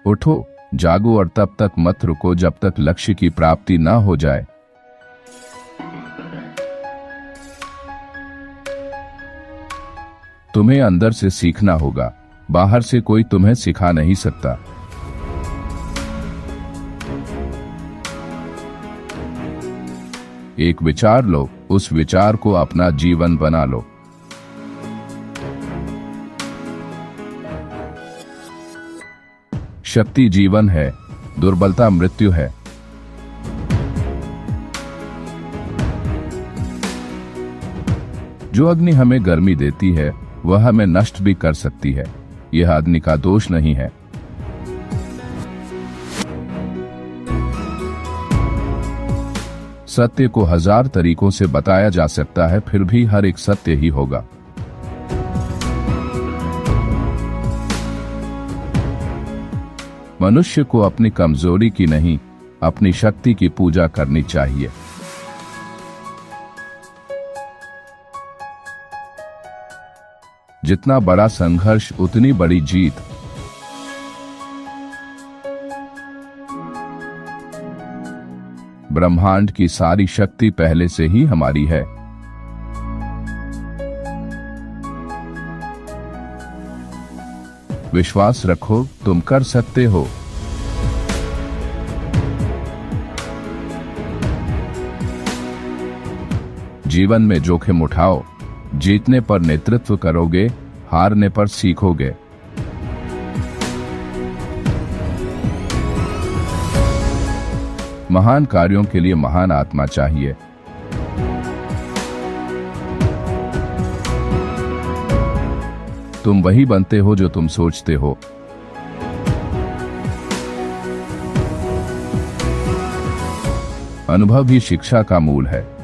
उठो, जागो और तब तक मत रुको जब तक लक्ष्य की प्राप्ति ना हो जाए। तुम्हें अंदर से सीखना होगा, बाहर से कोई तुम्हें सिखा नहीं सकता। एक विचार लो, उस विचार को अपना जीवन बना लो। शक्ति जीवन है, दुर्बलता मृत्यु है। जो अग्नि हमें गर्मी देती है वह हमें नष्ट भी कर सकती है। यह अग्नि का दोष नहीं है। सत्य को 1000 तरीकों से बताया जा सकता है, फिर भी हर एक सत्य ही होगा। मनुष्य को अपनी कमजोरी की नहीं, अपनी शक्ति की पूजा करनी चाहिए। जितना बड़ा संघर्ष उतनी बड़ी जीत। ब्रह्मांड की सारी शक्ति पहले से ही हमारी है। विश्वास रखो, तुम कर सकते हो। जीवन में जोखिम उठाओ, जीतने पर नेतृत्व करोगे, हारने पर सीखोगे। महान कार्यों के लिए महान आत्मा चाहिए। तुम वही बनते हो जो तुम सोचते हो। अनुभव ही शिक्षा का मूल है।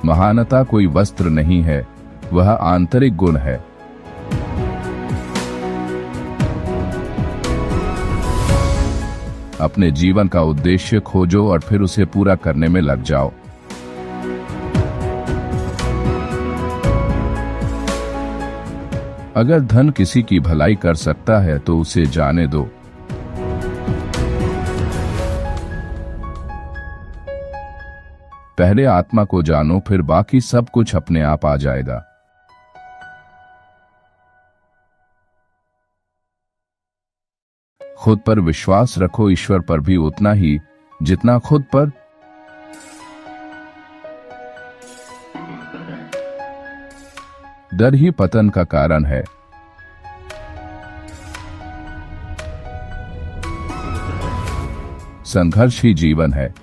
महानता कोई वस्त्र नहीं है, वह आंतरिक गुण है। अपने जीवन का उद्देश्य खोजो और फिर उसे पूरा करने में लग जाओ। अगर धन किसी की भलाई कर सकता है तो उसे जाने दो। पहले आत्मा को जानो, फिर बाकी सब कुछ अपने आप आ जाएगा। खुद पर विश्वास रखो, ईश्वर पर भी उतना ही जितना खुद पर। डर ही पतन का कारण है। संघर्ष ही जीवन है।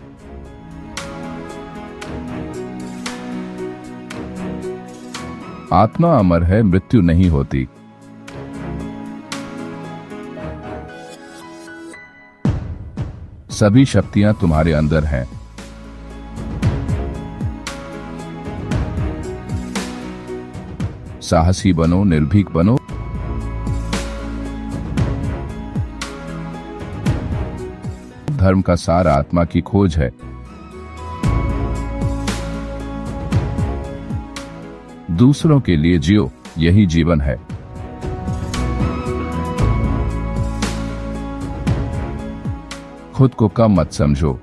आत्मा अमर है, मृत्यु नहीं होती। सभी शक्तियां तुम्हारे अंदर हैं। साहसी बनो, निर्भीक बनो। धर्म का सार आत्मा की खोज है। दूसरों के लिए जियो, यही जीवन है। खुद को कम मत समझो।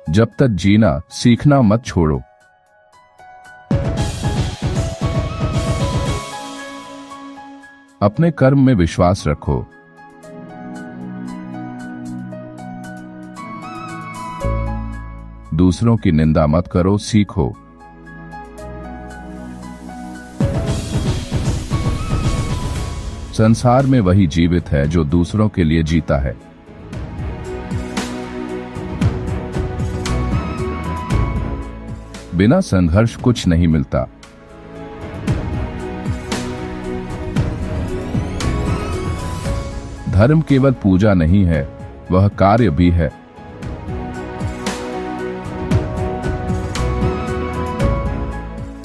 जब तक जीना सीखना मत छोड़ो। अपने कर्म में विश्वास रखो। दूसरों की निंदा मत करो, सीखो। संसार में वही जीवित है जो दूसरों के लिए जीता है। बिना संघर्ष कुछ नहीं मिलता। धर्म केवल पूजा नहीं है, वह कार्य भी है।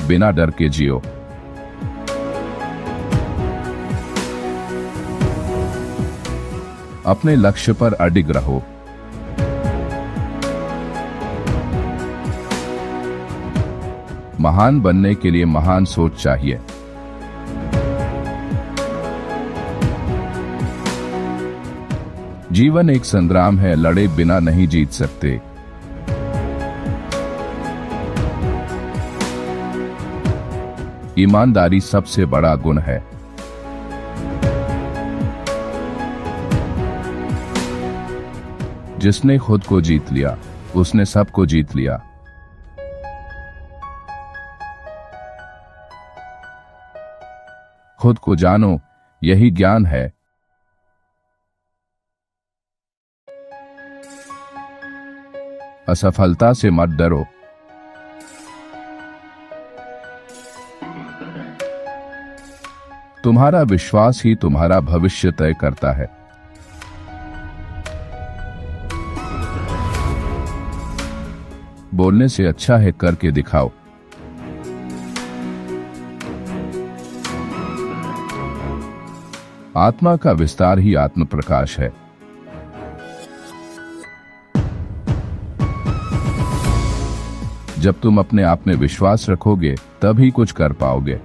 बिना डर के जियो। अपने लक्ष्य पर अडिग रहो। महान बनने के लिए महान सोच चाहिए। जीवन एक संग्राम है, लड़े बिना नहीं जीत सकते। ईमानदारी सबसे बड़ा गुण है। जिसने खुद को जीत लिया, उसने सबको जीत लिया। खुद को जानो, यही ज्ञान है। असफलता से मत डरो। तुम्हारा विश्वास ही तुम्हारा भविष्य तय करता है। बोलने से अच्छा है करके दिखाओ। आत्मा का विस्तार ही आत्म प्रकाश है। जब तुम अपने आप में विश्वास रखोगे तभी कुछ कर पाओगे।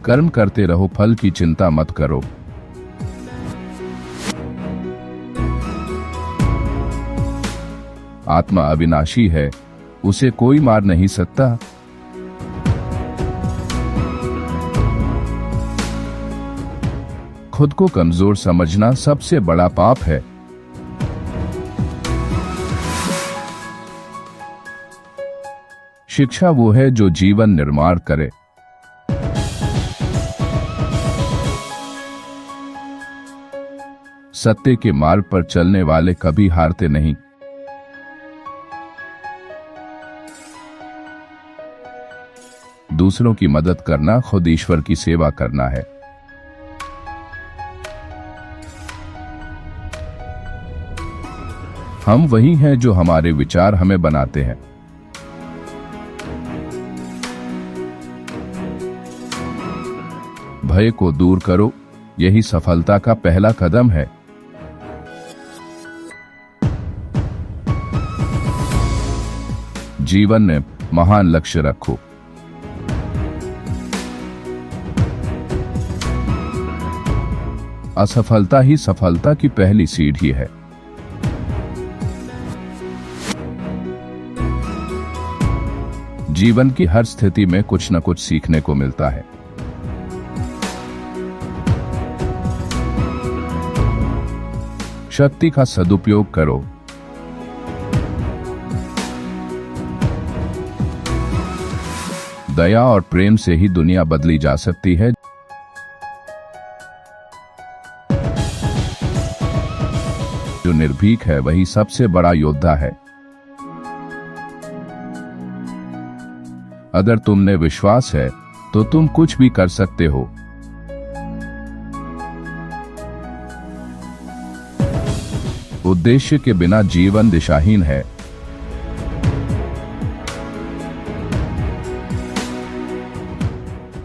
कर्म करते रहो, फल की चिंता मत करो। आत्मा अविनाशी है, उसे कोई मार नहीं सकता। खुद को कमजोर समझना सबसे बड़ा पाप है। शिक्षा वो है जो जीवन निर्माण करे। सत्य के मार्ग पर चलने वाले कभी हारते नहीं। दूसरों की मदद करना खुद ईश्वर की सेवा करना है। हम वही हैं जो हमारे विचार हमें बनाते हैं। भय को दूर करो, यही सफलता का पहला कदम है। जीवन में महान लक्ष्य रखो। असफलता ही सफलता की पहली सीढ़ी है। जीवन की हर स्थिति में कुछ न कुछ सीखने को मिलता है। शक्ति का सदुपयोग करो। दया और प्रेम से ही दुनिया बदली जा सकती है। जो निर्भीक है वही सबसे बड़ा योद्धा है। अगर तुमने विश्वास है तो तुम कुछ भी कर सकते हो। उद्देश्य के बिना जीवन दिशाहीन है।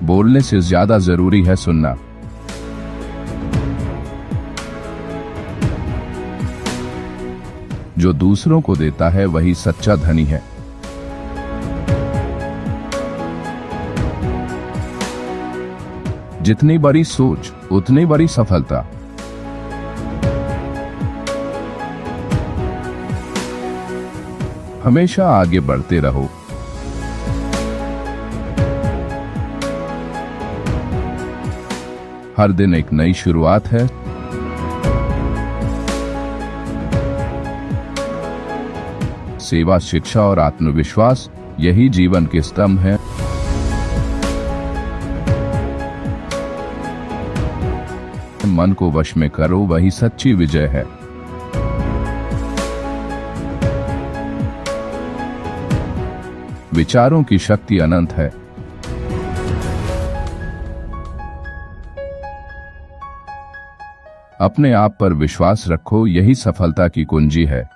बोलने से ज्यादा जरूरी है सुनना। जो दूसरों को देता है वही सच्चा धनी है। जितनी बड़ी सोच उतनी बड़ी सफलता। हमेशा आगे बढ़ते रहो। हर दिन एक नई शुरुआत है। सेवा, शिक्षा और आत्मविश्वास यही जीवन के स्तंभ हैं। मन को वश में करो, वही सच्ची विजय है। विचारों की शक्ति अनंत है। अपने आप पर विश्वास रखो, यही सफलता की कुंजी है।